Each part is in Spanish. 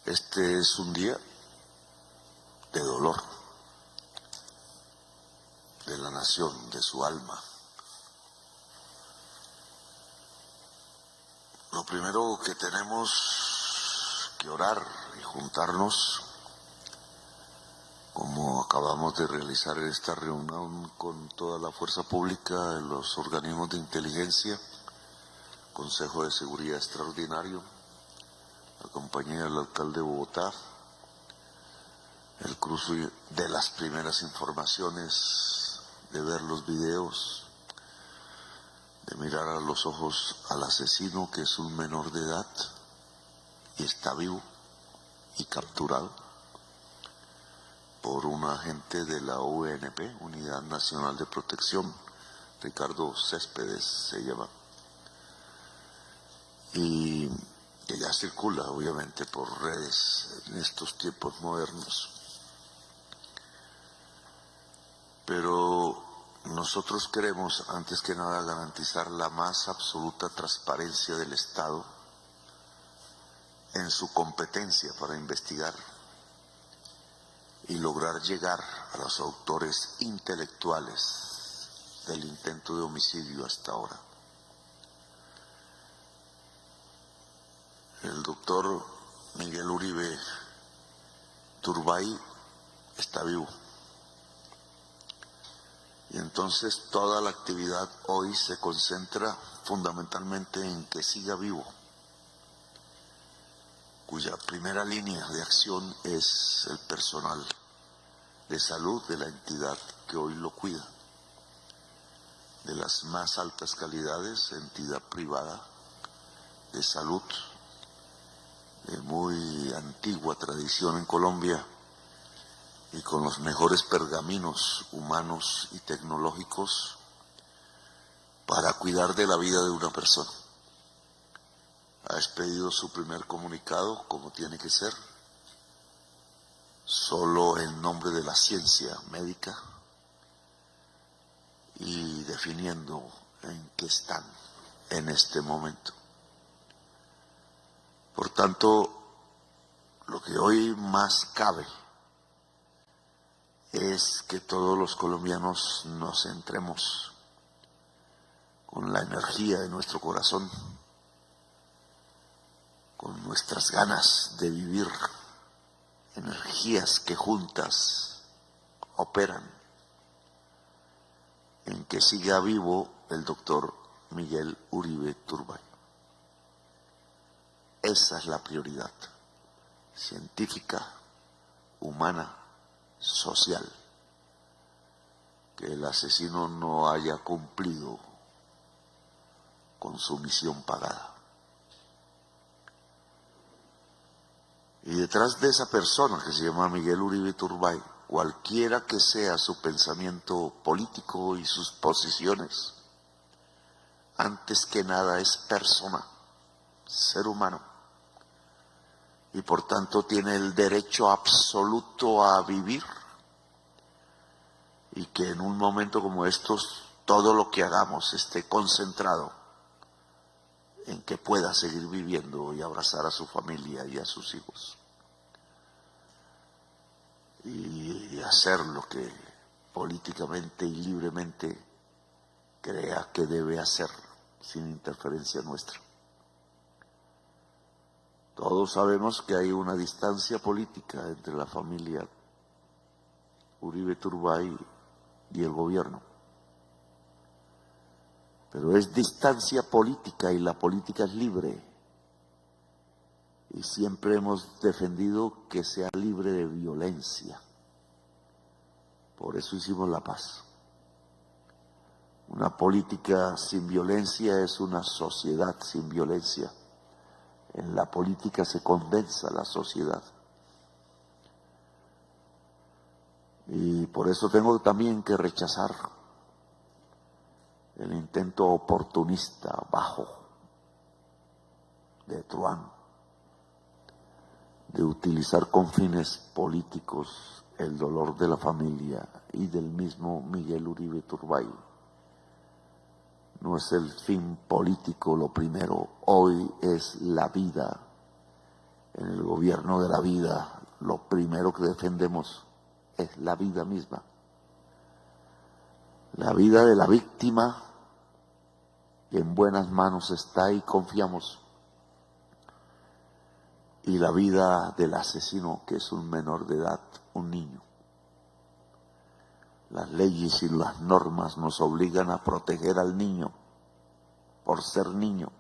Este es un día de dolor de la nación, de su alma. Lo primero que tenemos que orar y juntarnos, como acabamos de realizar esta reunión con toda la fuerza pública, los organismos de inteligencia, Consejo de Seguridad Extraordinario, la compañía del alcalde de Bogotá, el cruce de las primeras informaciones, de ver los videos, de mirar a los ojos al asesino, que es un menor de edad y está vivo y capturado por un agente de la UNP, Unidad Nacional de Protección, Ricardo Céspedes se llama, y que ya circula obviamente por redes en estos tiempos modernos. Pero nosotros queremos, antes que nada, garantizar la más absoluta transparencia del Estado en su competencia para investigar y lograr llegar a los autores intelectuales del intento de homicidio hasta ahora. El doctor Miguel Uribe Turbay está vivo. Y entonces toda la actividad hoy se concentra fundamentalmente en que siga vivo, cuya primera línea de acción es el personal de salud de la entidad que hoy lo cuida, de las más altas calidades, entidad privada de salud, de muy antigua tradición en Colombia y con los mejores pergaminos humanos y tecnológicos para cuidar de la vida de una persona. Ha expedido su primer comunicado, como tiene que ser, solo en nombre de la ciencia médica y definiendo en qué están en este momento. Por tanto, lo que hoy más cabe es que todos los colombianos nos centremos con la energía de nuestro corazón, con nuestras ganas de vivir, energías que juntas operan, en que siga vivo el doctor Miguel Uribe Turbay. Esa es la prioridad científica, humana, social, que el asesino no haya cumplido con su misión pagada. Y detrás de esa persona que se llama Miguel Uribe Turbay, cualquiera que sea su pensamiento político y sus posiciones, antes que nada es persona, ser humano, y por tanto tiene el derecho absoluto a vivir, y que en un momento como estos todo lo que hagamos esté concentrado en que pueda seguir viviendo y abrazar a su familia y a sus hijos y hacer lo que políticamente y libremente crea que debe hacer sin interferencia nuestra. Todos sabemos que hay una distancia política entre la familia Uribe Turbay y el gobierno, pero es distancia política y la política es libre, y siempre hemos defendido que sea libre de violencia. Por eso hicimos la paz. Una política sin violencia es una sociedad sin violencia. En la política se condensa la sociedad. Y por eso tengo también que rechazar el intento oportunista, bajo, de Truán, de utilizar con fines políticos el dolor de la familia y del mismo Miguel Uribe Turbay. No es el fin político lo primero, hoy es la vida En el gobierno de la vida, lo primero que defendemos es la vida misma. La vida de la víctima, que en buenas manos está y confiamos. Y la vida del asesino, que es un menor de edad, un niño. Las leyes y las normas nos obligan a proteger al niño por ser niño.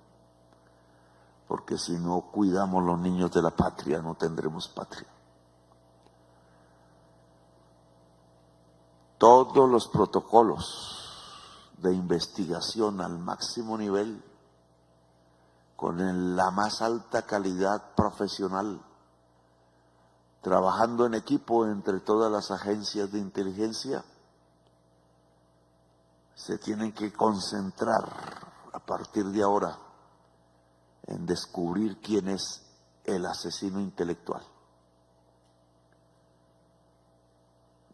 Porque si no cuidamos los niños de la patria, no tendremos patria. Todos los protocolos de investigación al máximo nivel, con la más alta calidad profesional, trabajando en equipo entre todas las agencias de inteligencia, se tienen que concentrar a partir de ahora en descubrir quién es el asesino intelectual.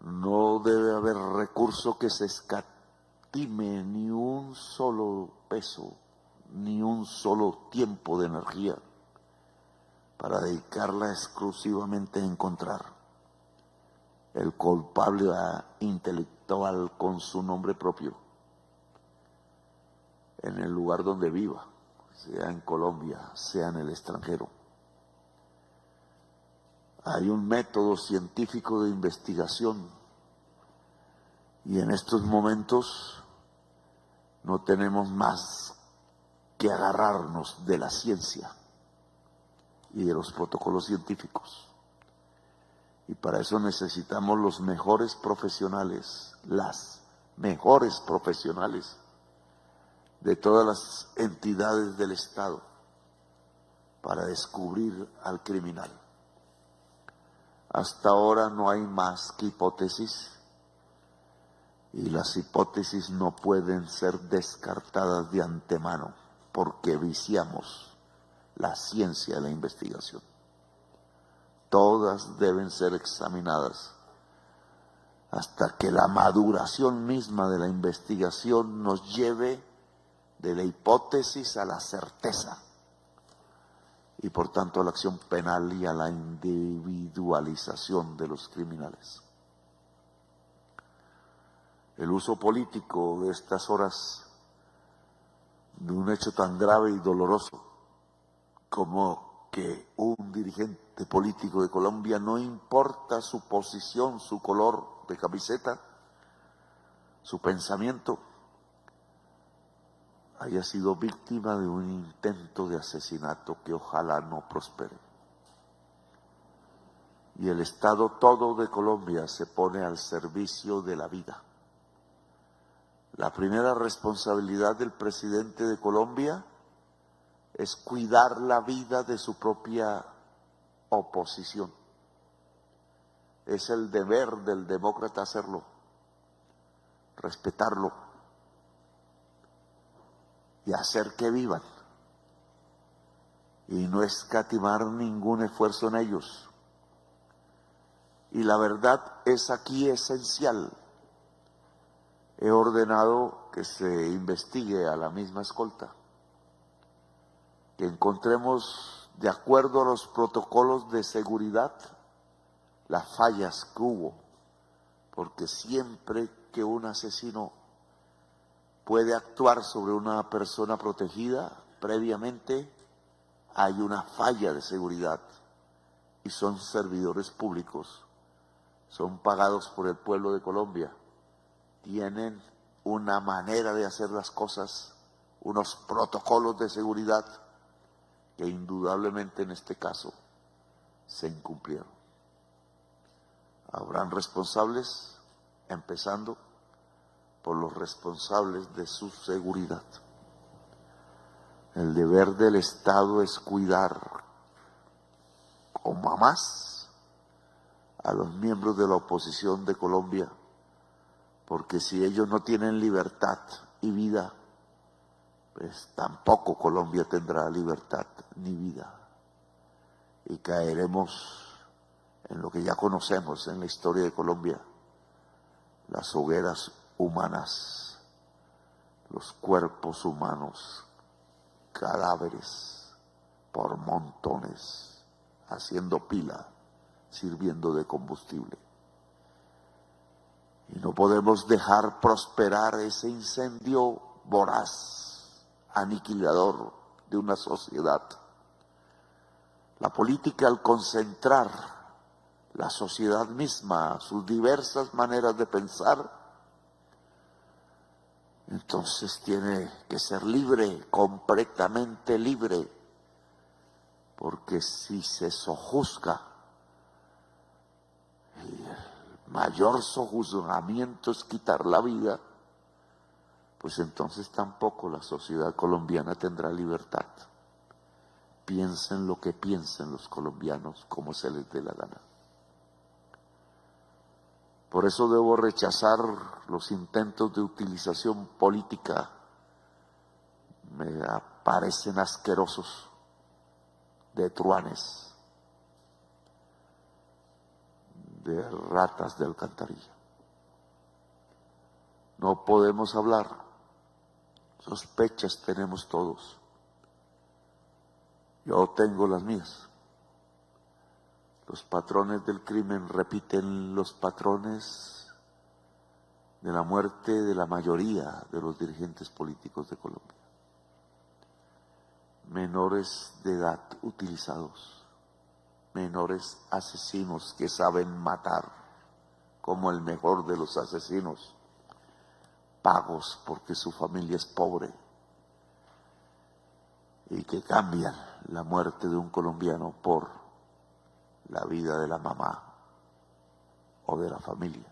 No debe haber recurso que se escatime, ni un solo peso, ni un solo tiempo de energía para dedicarla exclusivamente a encontrar el culpable intelectual con su nombre propio en el lugar donde viva, sea en Colombia, sea en el extranjero. Hay un método científico de investigación y en estos momentos no tenemos más que agarrarnos de la ciencia y de los protocolos científicos. Y para eso necesitamos los mejores profesionales, las mejores profesionales de todas las entidades del Estado para descubrir al criminal. Hasta ahora no hay más que hipótesis y las hipótesis no pueden ser descartadas de antemano porque viciamos la ciencia de la investigación. Todas deben ser examinadas hasta que la maduración misma de la investigación nos lleve de la hipótesis a la certeza y por tanto a la acción penal y a la individualización de los criminales. El uso político de estas horas de un hecho tan grave y doloroso como que un dirigente político de Colombia, no importa su posición, su color de camiseta, su pensamiento, haya sido víctima de un intento de asesinato que ojalá no prospere. Y el Estado todo de Colombia se pone al servicio de la vida. La primera responsabilidad del presidente de Colombia es cuidar la vida de su propia oposición. Es el deber del demócrata hacerlo, respetarlo y hacer que vivan y no escatimar ningún esfuerzo en ellos. Y la verdad es aquí esencial. He ordenado que se investigue a la misma escolta, que encontremos, de acuerdo a los protocolos de seguridad, las fallas que hubo, porque siempre que un asesino puede actuar sobre una persona protegida, previamente hay una falla de seguridad y son servidores públicos, son pagados por el pueblo de Colombia, tienen una manera de hacer las cosas, unos protocolos de seguridad que indudablemente en este caso se incumplieron. Habrán responsables, empezando por los responsables de su seguridad. El deber del Estado es cuidar como más a los miembros de la oposición de Colombia, porque si ellos no tienen libertad y vida, pues tampoco Colombia tendrá libertad ni vida. Y caeremos en lo que ya conocemos en la historia de Colombia, las hogueras humanas, los cuerpos humanos, cadáveres por montones haciendo pila, sirviendo de combustible. Y no podemos dejar prosperar ese incendio voraz, aniquilador de una sociedad. La política, al concentrar la sociedad misma, sus diversas maneras de pensar, entonces tiene que ser libre, completamente libre, porque si se sojuzga, el mayor sojuzgamiento es quitar la vida, pues entonces tampoco la sociedad colombiana tendrá libertad. Piensen lo que piensen los colombianos, como se les dé la gana. Por eso debo rechazar los intentos de utilización política. Me parecen asquerosos, de truanes, de ratas de alcantarilla. No podemos hablar. Sospechas tenemos todos. Yo tengo las mías. Los patrones del crimen repiten los patrones de la muerte de la mayoría de los dirigentes políticos de Colombia. Menores de edad utilizados, menores asesinos que saben matar como el mejor de los asesinos, pagos porque su familia es pobre y que cambian la muerte de un colombiano por la vida de la mamá o de la familia.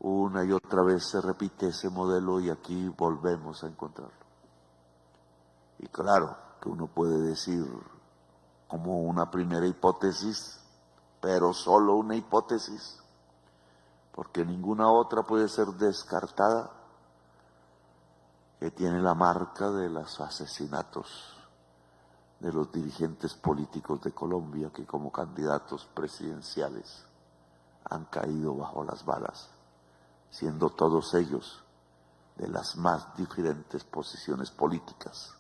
Una y otra vez se repite ese modelo y aquí volvemos a encontrarlo. Y claro que uno puede decir como una primera hipótesis, pero solo una hipótesis, porque ninguna otra puede ser descartada, que tiene la marca de los asesinatos de los dirigentes políticos de Colombia que como candidatos presidenciales han caído bajo las balas, siendo todos ellos de las más diferentes posiciones políticas,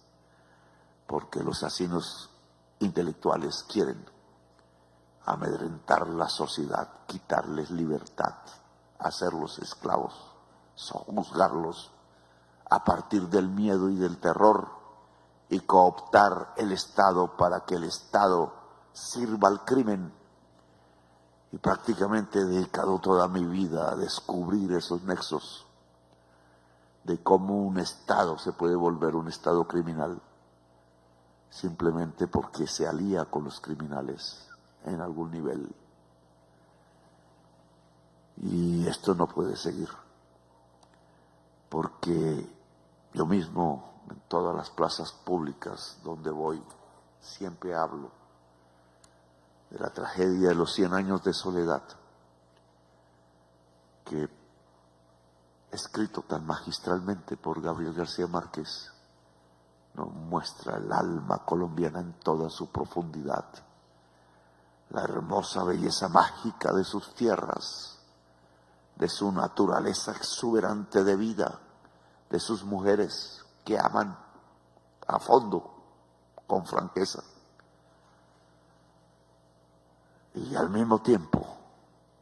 porque los asesinos intelectuales quieren amedrentar la sociedad, quitarles libertad, hacerlos esclavos, sojuzgarlos a partir del miedo y del terror, y cooptar el Estado para que el Estado sirva al crimen. Y prácticamente he dedicado toda mi vida a descubrir esos nexos de cómo un Estado se puede volver un Estado criminal simplemente porque se alía con los criminales en algún nivel. Y esto no puede seguir, porque yo mismo en todas las plazas públicas donde voy siempre hablo de la tragedia de los 100 años de soledad, que escrito tan magistralmente por Gabriel García Márquez, nos muestra el alma colombiana en toda su profundidad, la hermosa belleza mágica de sus tierras, de su naturaleza exuberante de vida, de sus mujeres que aman a fondo, con franqueza, y al mismo tiempo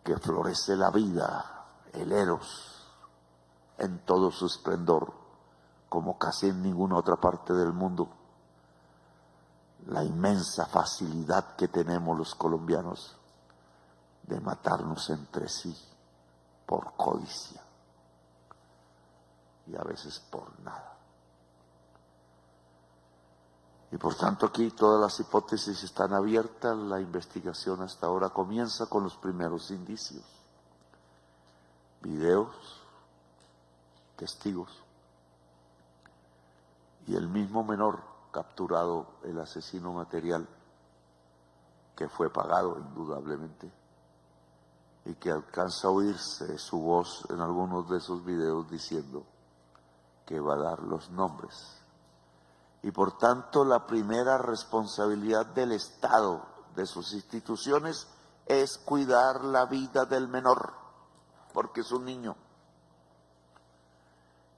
que florece la vida, el eros, en todo su esplendor, como casi en ninguna otra parte del mundo. La inmensa facilidad que tenemos los colombianos de matarnos entre sí por codicia y a veces por nada. Y por tanto aquí todas las hipótesis están abiertas, la investigación hasta ahora comienza con los primeros indicios, videos, testigos, y el mismo menor capturado, el asesino material, que fue pagado indudablemente, y que alcanza a oírse su voz en algunos de esos videos diciendo que va a dar los nombres. Y por tanto la primera responsabilidad del Estado, de sus instituciones, es cuidar la vida del menor, porque es un niño.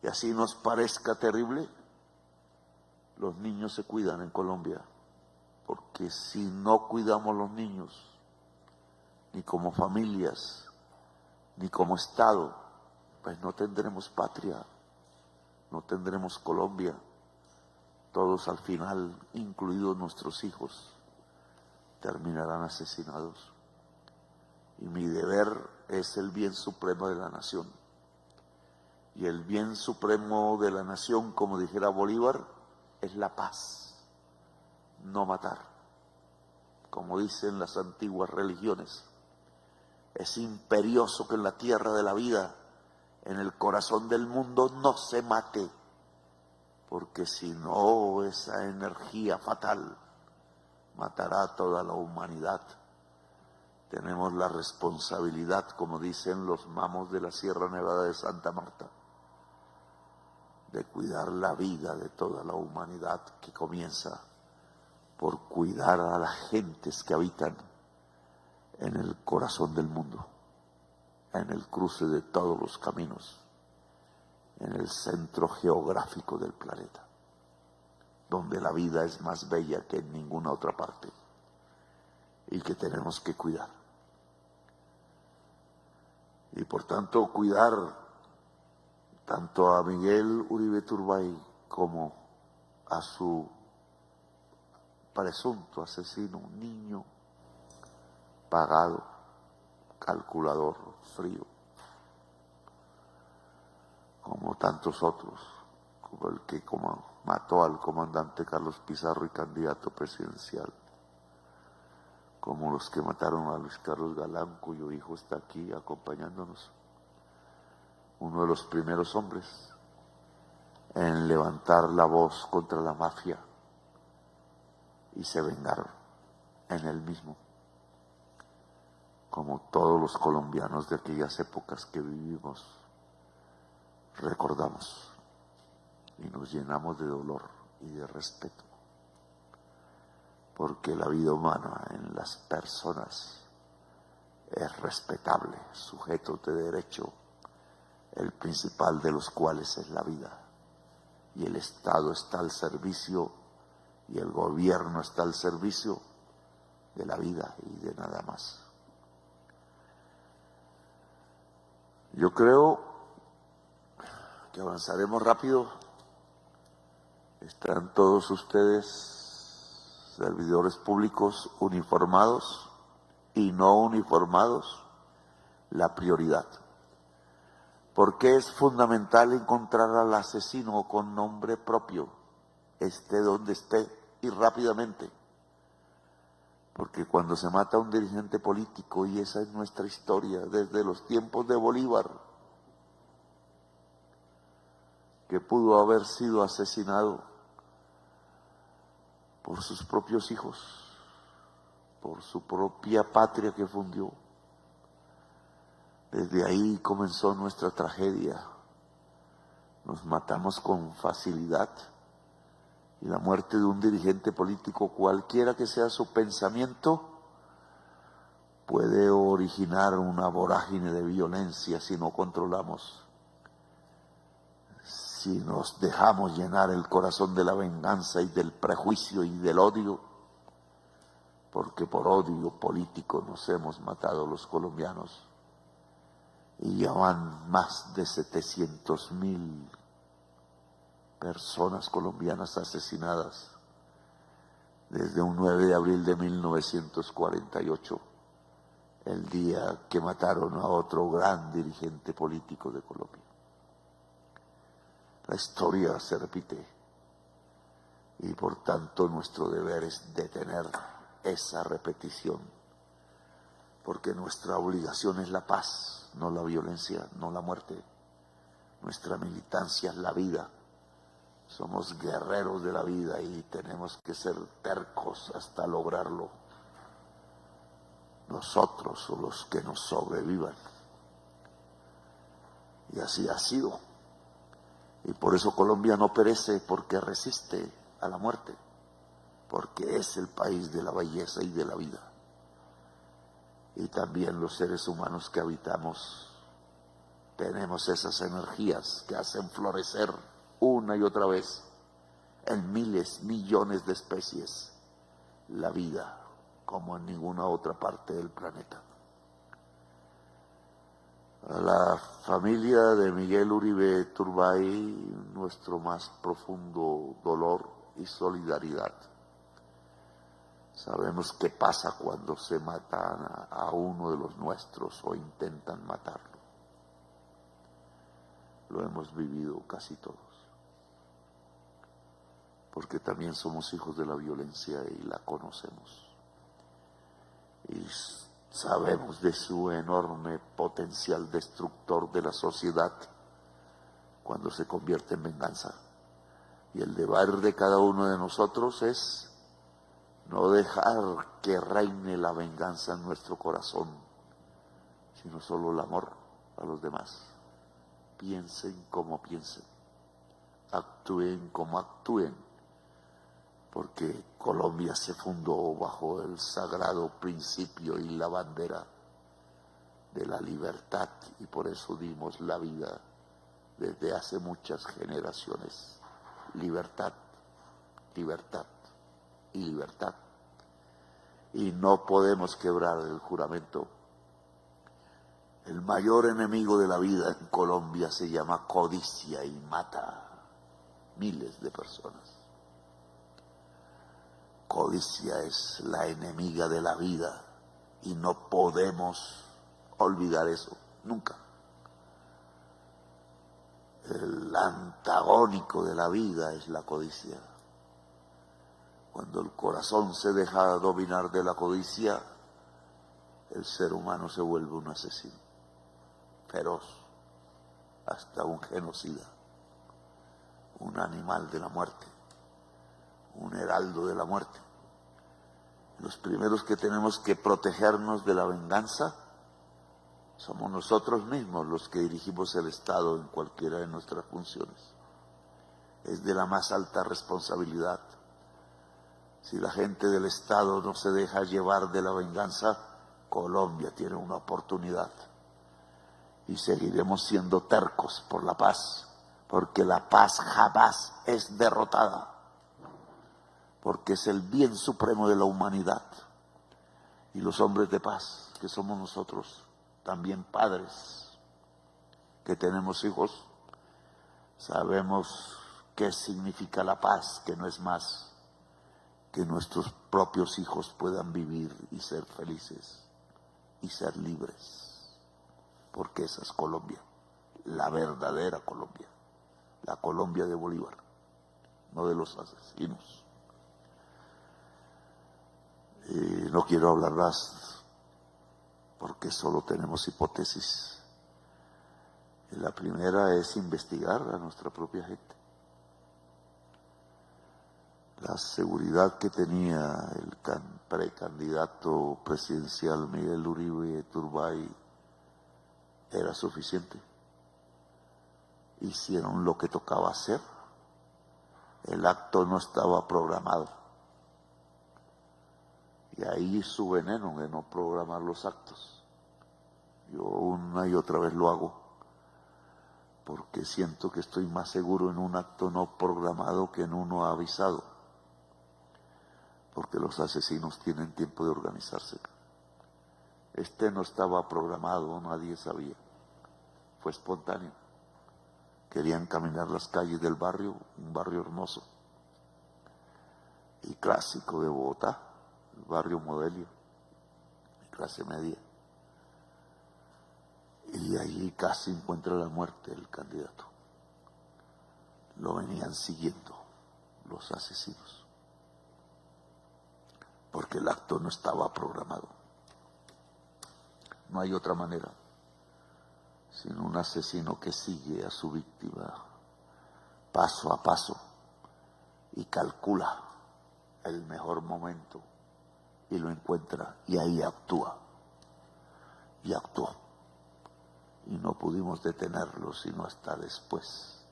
Y así nos parezca terrible, los niños se cuidan en Colombia. porque si no cuidamos los niños, ni como familias, ni como Estado, pues no tendremos patria, no tendremos Colombia. Todos al final, incluidos nuestros hijos, terminarán asesinados. Y mi deber es el bien supremo de la nación. Y el bien supremo de la nación, como dijera Bolívar, es la paz, no matar. Como dicen las antiguas religiones, es imperioso que en la tierra de la vida, en el corazón del mundo, no se mate, porque si no, esa energía fatal matará a toda la humanidad. Tenemos la responsabilidad, como dicen los mamos de la Sierra Nevada de Santa Marta, de cuidar la vida de toda la humanidad, que comienza por cuidar a las gentes que habitan en el corazón del mundo, en el cruce de todos los caminos, en el centro geográfico del planeta, donde la vida es más bella que en ninguna otra parte y que tenemos que cuidar. Y por tanto cuidar tanto a Miguel Uribe Turbay como a su presunto asesino, un niño pagado, calculador, frío, como tantos otros, como el que mató al comandante Carlos Pizarro y candidato presidencial, como los que mataron a Luis Carlos Galán, cuyo hijo está aquí acompañándonos, uno de los primeros hombres en levantar la voz contra la mafia, y se vengaron en él mismo, como todos los colombianos de aquellas épocas que vivimos recordamos, y nos llenamos de dolor y de respeto, porque la vida humana en las personas es respetable, sujetos de derecho, el principal de los cuales es la vida, y el Estado está al servicio, y el gobierno está al servicio de la vida y de nada más. Yo creo que avanzaremos rápido. Están todos ustedes, servidores públicos uniformados y no uniformados, la prioridad. Porque es fundamental encontrar al asesino con nombre propio, esté donde esté, y rápidamente. Porque cuando se mata a un dirigente político, y esa es nuestra historia, desde los tiempos de Bolívar, que pudo haber sido asesinado por sus propios hijos, por su propia patria que fundió. Desde ahí comenzó nuestra tragedia. Nos matamos con facilidad, y la muerte de un dirigente político, cualquiera que sea su pensamiento, puede originar una vorágine de violencia si no controlamos, si nos dejamos llenar el corazón de la venganza y del prejuicio y del odio, porque por odio político nos hemos matado los colombianos, y ya van más de 700.000 personas colombianas asesinadas desde un 9 de abril de 1948, el día que mataron a otro gran dirigente político de Colombia. La historia se repite, y por tanto nuestro deber es detener esa repetición, porque nuestra obligación es la paz, no la violencia, no la muerte. Nuestra militancia es la vida. Somos guerreros de la vida y tenemos que ser tercos hasta lograrlo. Nosotros o los que nos sobrevivan. Y así ha sido. Y por eso Colombia no perece, porque resiste a la muerte, porque es el país de la belleza y de la vida. Y también los seres humanos que habitamos tenemos esas energías que hacen florecer una y otra vez en miles, millones de especies la vida como en ninguna otra parte del planeta. A la familia de Miguel Uribe Turbay, nuestro más profundo dolor y solidaridad. Sabemos qué pasa cuando se matan a uno de los nuestros o intentan matarlo. Lo hemos vivido casi todos, porque también somos hijos de la violencia y la conocemos. Y sabemos de su enorme potencial destructor de la sociedad cuando se convierte en venganza. Y el deber de cada uno de nosotros es no dejar que reine la venganza en nuestro corazón, sino solo el amor a los demás. Piensen como piensen, actúen como actúen, porque Colombia se fundó bajo el sagrado principio y la bandera de la libertad, y por eso dimos la vida desde hace muchas generaciones. Libertad, libertad y libertad. Y no podemos quebrar el juramento. El mayor enemigo de la vida en Colombia se llama codicia y mata miles de personas. Codicia es la enemiga de la vida y no podemos olvidar eso, nunca. El antagónico de la vida es la codicia. Cuando el corazón se deja dominar de la codicia, el ser humano se vuelve un asesino, feroz, hasta un genocida, un animal de la muerte, un heraldo de la muerte. Los primeros que tenemos que protegernos de la venganza somos nosotros mismos, los que dirigimos el Estado en cualquiera de nuestras funciones. Es de la más alta responsabilidad. Si la gente del Estado no se deja llevar de la venganza, Colombia tiene una oportunidad. Y seguiremos siendo tercos por la paz, porque la paz jamás es derrotada, porque es el bien supremo de la humanidad. Y los hombres de paz, que somos nosotros, también padres, que tenemos hijos, sabemos qué significa la paz, que no es más que nuestros propios hijos puedan vivir y ser felices y ser libres, porque esa es Colombia, la verdadera Colombia, la Colombia de Bolívar, no de los asesinos. No quiero hablar más porque solo tenemos hipótesis. La primera es investigar a nuestra propia gente. La seguridad que tenía el precandidato presidencial Miguel Uribe Turbay era suficiente. Hicieron lo que tocaba hacer. El acto no estaba programado. Y ahí su veneno de no programar los actos. Yo una y otra vez lo hago, porque siento que estoy más seguro en un acto no programado que en uno avisado, porque los asesinos tienen tiempo de organizarse. Este no estaba programado, nadie sabía, fue espontáneo. Querían caminar las calles del barrio, un barrio hermoso y clásico de Bogotá, el barrio Modelio, clase media. Y allí casi encuentra la muerte el candidato. Lo venían siguiendo los asesinos, porque el acto no estaba programado. No hay otra manera, sino un asesino que sigue a su víctima paso a paso y calcula el mejor momento y lo encuentra y ahí actúa. Y actuó. Y no pudimos detenerlo sino hasta después.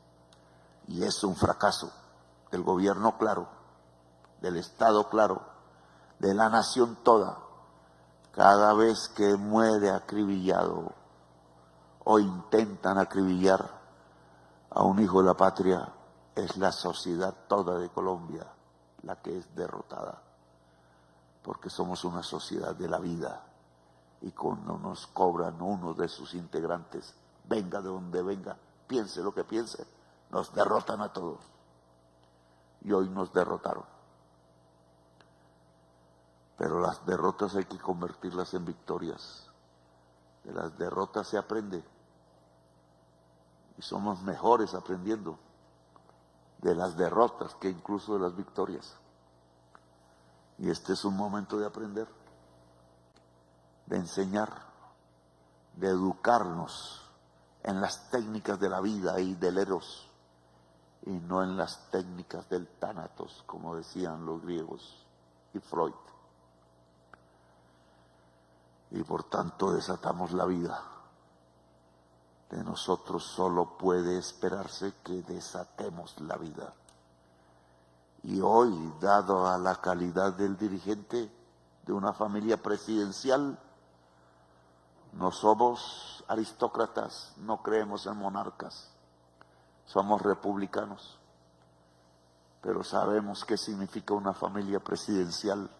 Y es un fracaso del gobierno, claro, del Estado, claro, de la nación toda. Cada vez que muere acribillado o intentan acribillar a un hijo de la patria, es la sociedad toda de Colombia la que es derrotada. porque somos una sociedad de la vida, y cuando nos cobran uno de sus integrantes, venga de donde venga, piense lo que piense, nos derrotan a todos. Y hoy nos derrotaron. Pero las derrotas hay que convertirlas en victorias. De las derrotas se aprende. Y somos mejores aprendiendo de las derrotas que incluso de las victorias. Y este es un momento de aprender, de enseñar, de educarnos en las técnicas de la vida y del eros, y no en las técnicas del tánatos, como decían los griegos y Freud. Y por tanto desatamos la vida. De nosotros solo puede esperarse que desatemos la vida. Y hoy, dado a la calidad del dirigente de una familia presidencial, no somos aristócratas, no creemos en monarcas, somos republicanos, pero sabemos qué significa una familia presidencial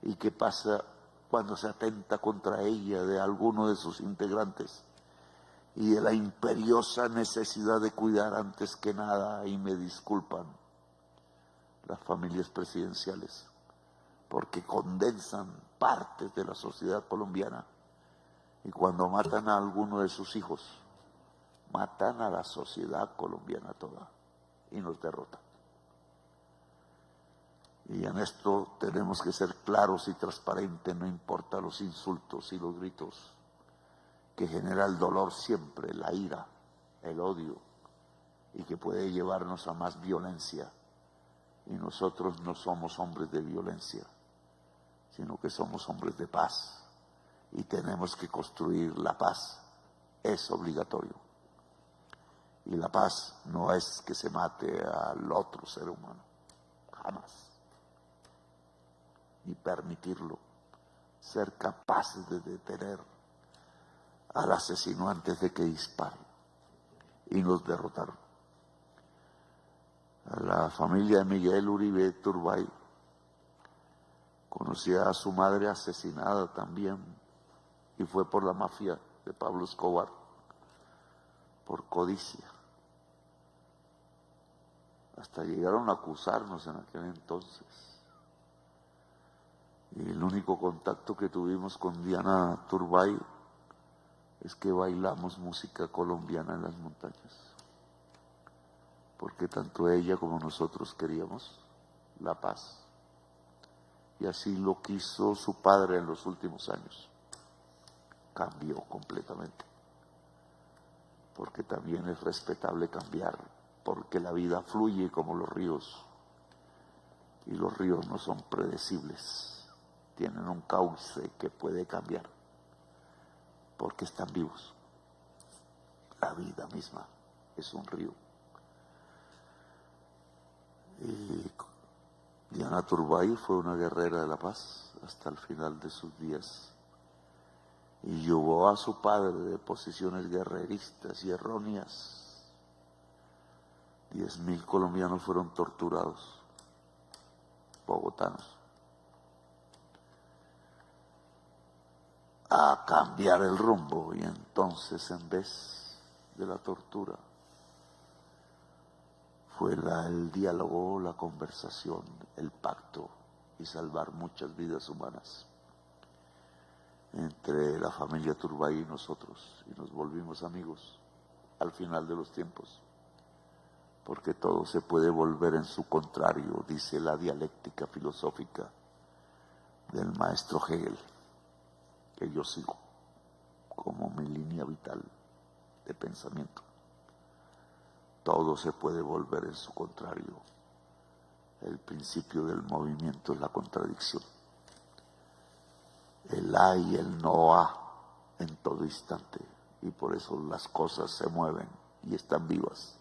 y qué pasa cuando se atenta contra ella de alguno de sus integrantes, y de la imperiosa necesidad de cuidar antes que nada, y me disculpan, las familias presidenciales, porque condensan partes de la sociedad colombiana, y cuando matan a alguno de sus hijos, matan a la sociedad colombiana toda y nos derrotan. Y en esto tenemos que ser claros y transparentes, no importa los insultos y los gritos, que genera el dolor siempre, la ira, el odio, y que puede llevarnos a más violencia. Y nosotros no somos hombres de violencia, sino que somos hombres de paz. Y tenemos que construir la paz, es obligatorio. Y la paz no es que se mate al otro ser humano, jamás. Ni permitirlo, ser capaces de detener al asesino antes de que dispare. Y nos derrotaron. A la familia de Miguel Uribe Turbay, conocía a su madre asesinada también, y fue por la mafia de Pablo Escobar, por codicia. Hasta llegaron a acusarnos en aquel entonces. Y el único contacto que tuvimos con Diana Turbay es que bailamos música colombiana en las montañas, porque tanto ella como nosotros queríamos la paz. Y así lo quiso su padre en los últimos años. Cambió completamente, porque también es respetable cambiar, porque la vida fluye como los ríos, y los ríos no son predecibles. Tienen un cauce que puede cambiar, porque están vivos. La vida misma es un río. Y Diana Turbay fue una guerrera de la paz hasta el final de sus días, y llevó a su padre de posiciones guerreristas y erróneas. 10.000 colombianos fueron torturados, bogotanos, a cambiar el rumbo. Y entonces, en vez de la tortura, fue el diálogo, la conversación, el pacto, y salvar muchas vidas humanas entre la familia Turbay y nosotros, y nos volvimos amigos al final de los tiempos, porque todo se puede volver en su contrario, dice la dialéctica filosófica del maestro Hegel, que yo sigo como mi línea vital de pensamiento. Todo se puede volver en su contrario. El principio del movimiento es la contradicción. El ha y el no ha en todo instante, y por eso las cosas se mueven y están vivas.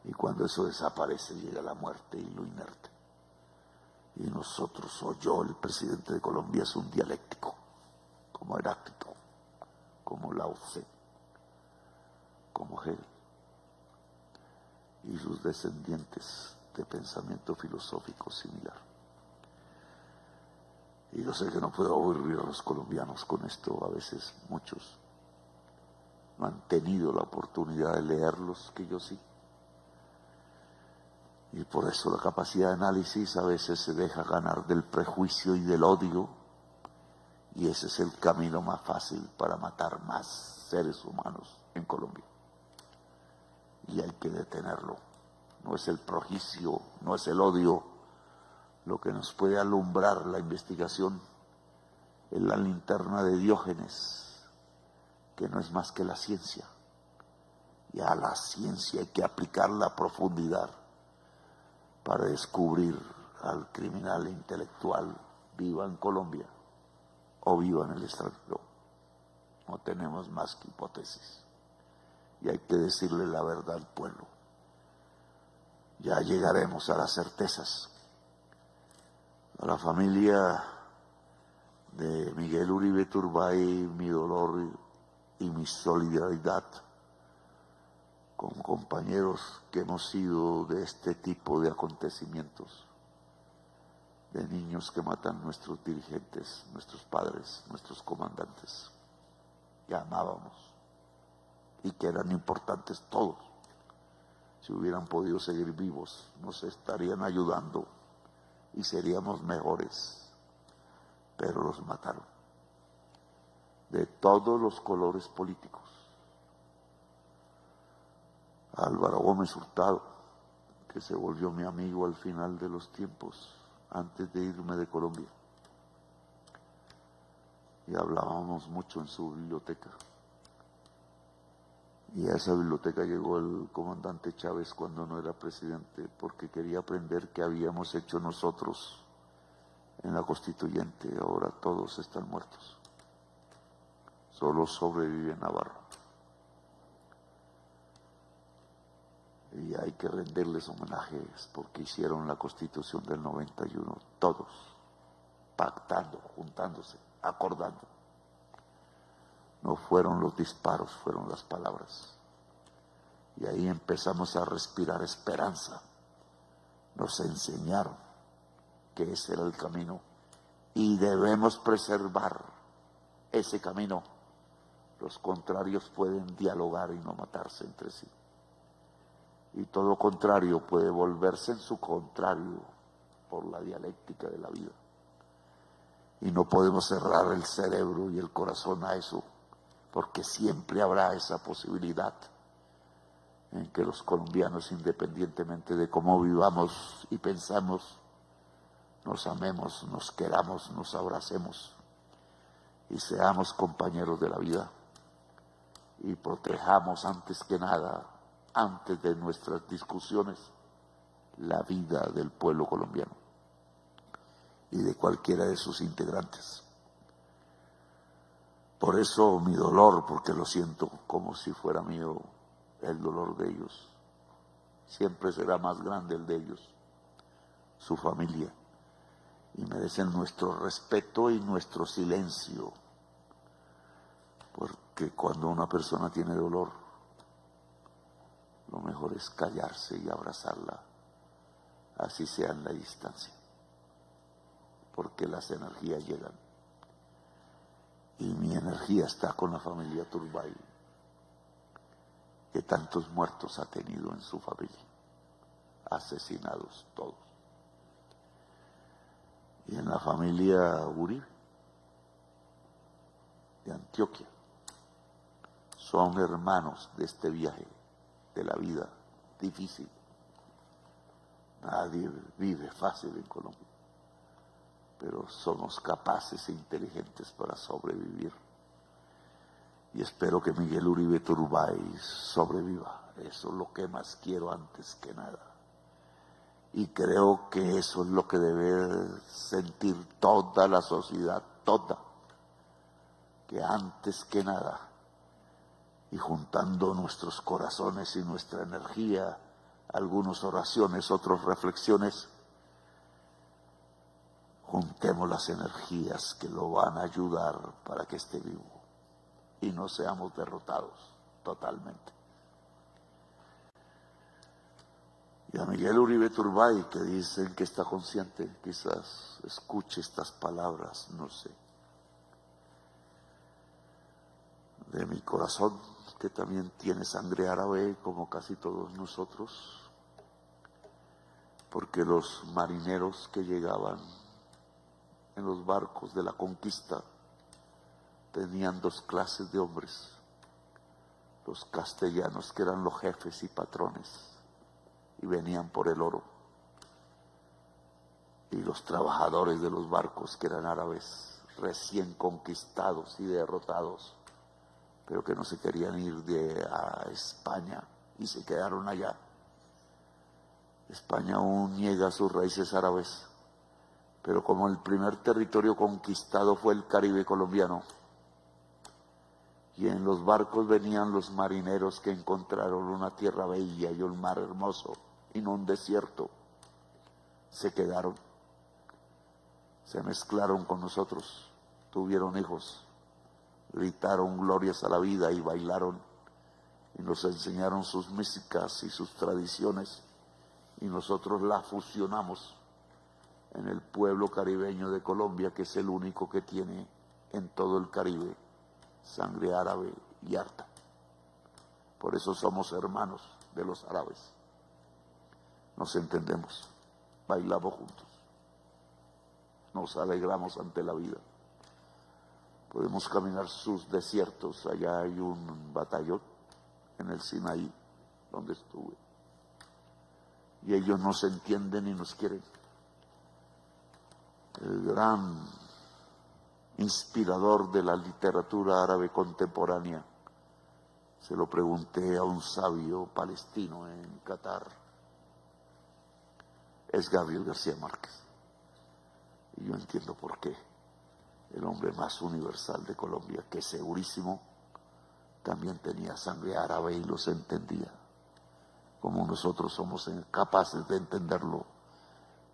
Y cuando eso desaparece, llega la muerte y lo inerte. Y nosotros, o yo, el presidente de Colombia, es un dialéctico, como Heráclito, como Lao Tse, como Hegel y sus descendientes de pensamiento filosófico similar. Y yo sé que no puedo aburrir a los colombianos con esto. A veces muchos no han tenido la oportunidad de leerlos, que yo sí. Y por eso la capacidad de análisis a veces se deja ganar del prejuicio y del odio. Y ese es el camino más fácil para matar más seres humanos en Colombia. Y hay que detenerlo. No es el prejuicio, no es el odio lo que nos puede alumbrar la investigación. Es la linterna de Diógenes, que no es más que la ciencia. Y a la ciencia hay que aplicarla a profundidad para descubrir al criminal intelectual, viva en Colombia o viva en el extranjero. No tenemos más que hipótesis. Y hay que decirle la verdad al pueblo. Ya llegaremos a las certezas. A la familia de Miguel Uribe Turbay, mi dolor y mi solidaridad con compañeros que hemos sido de este tipo de acontecimientos, de niños que matan nuestros dirigentes, nuestros padres, nuestros comandantes, que amábamos y que eran importantes todos. Si hubieran podido seguir vivos, nos estarían ayudando y seríamos mejores, pero los mataron, de todos los colores políticos. Álvaro Gómez Hurtado, que se volvió mi amigo al final de los tiempos, antes de irme de Colombia, y hablábamos mucho en su biblioteca. Y a esa biblioteca llegó el comandante Chávez cuando no era presidente, porque quería aprender qué habíamos hecho nosotros en la constituyente. Ahora todos están muertos, solo sobrevive Navarro. Y hay que rendirles homenajes porque hicieron la Constitución del 91, todos, pactando, juntándose, acordando. No fueron los disparos, fueron las palabras. Y ahí empezamos a respirar esperanza. Nos enseñaron que ese era el camino y debemos preservar ese camino. Los contrarios pueden dialogar y no matarse entre sí. Y todo contrario puede volverse en su contrario por la dialéctica de la vida. Y no podemos cerrar el cerebro y el corazón a eso, porque siempre habrá esa posibilidad en que los colombianos, independientemente de cómo vivamos y pensamos, nos amemos, nos queramos, nos abracemos y seamos compañeros de la vida y protejamos antes que nada, antes de nuestras discusiones, la vida del pueblo colombiano y de cualquiera de sus integrantes. Por eso mi dolor, porque lo siento como si fuera mío el dolor de ellos, siempre será más grande el de ellos, su familia, y merecen nuestro respeto y nuestro silencio, porque cuando una persona tiene dolor, lo mejor es callarse y abrazarla, así sea en la distancia, porque las energías llegan. Y mi energía está con la familia Turbay, que tantos muertos ha tenido en su familia, asesinados todos. Y en la familia Uribe, de Antioquia, son hermanos de este viaje de la vida difícil. Nadie vive fácil en Colombia, pero somos capaces e inteligentes para sobrevivir. Y espero que Miguel Uribe Turbay sobreviva. Eso es lo que más quiero antes que nada. Y creo que eso es lo que debe sentir toda la sociedad, toda, que antes que nada, y juntando nuestros corazones y nuestra energía, algunas oraciones, otras reflexiones, juntemos las energías que lo van a ayudar para que esté vivo y no seamos derrotados totalmente. Y a Miguel Uribe Turbay, que dicen que está consciente, quizás escuche estas palabras, no sé. De mi corazón, que también tiene sangre árabe, como casi todos nosotros, porque los marineros que llegaban en los barcos de la conquista tenían dos clases de hombres: los castellanos, que eran los jefes y patrones, y venían por el oro, y los trabajadores de los barcos, que eran árabes recién conquistados y derrotados, pero que no se querían ir a España y se quedaron allá. España aún niega sus raíces árabes, pero como el primer territorio conquistado fue el Caribe colombiano, y en los barcos venían los marineros que encontraron una tierra bella y un mar hermoso y no un desierto, se quedaron, se mezclaron con nosotros, tuvieron hijos, gritaron glorias a la vida y bailaron, y nos enseñaron sus músicas y sus tradiciones, y nosotros las fusionamos en el pueblo caribeño de Colombia, que es el único que tiene en todo el Caribe sangre árabe y harta. Por eso somos hermanos de los árabes. Nos entendemos, bailamos juntos, nos alegramos ante la vida. Podemos caminar sus desiertos. Allá hay un batallón en el Sinaí, donde estuve, y ellos nos entienden y nos quieren. El gran inspirador de la literatura árabe contemporánea, se lo pregunté a un sabio palestino en Qatar, es Gabriel García Márquez. Y yo entiendo por qué. El hombre más universal de Colombia, que segurísimo también tenía sangre árabe y los entendía, como nosotros somos capaces de entenderlo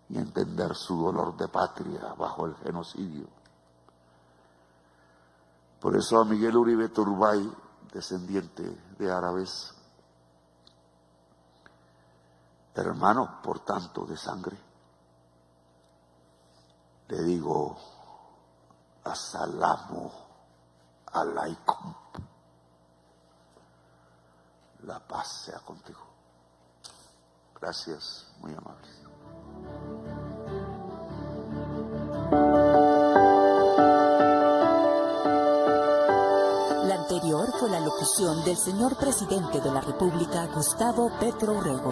y entender su dolor de patria bajo el genocidio. Por eso a Miguel Uribe Turbay, descendiente de árabes, hermano por tanto de sangre, le digo: Asalamu alaikum. La paz sea contigo. Gracias, muy amables. La anterior fue la locución del señor presidente de la República, Gustavo Petro Urrego.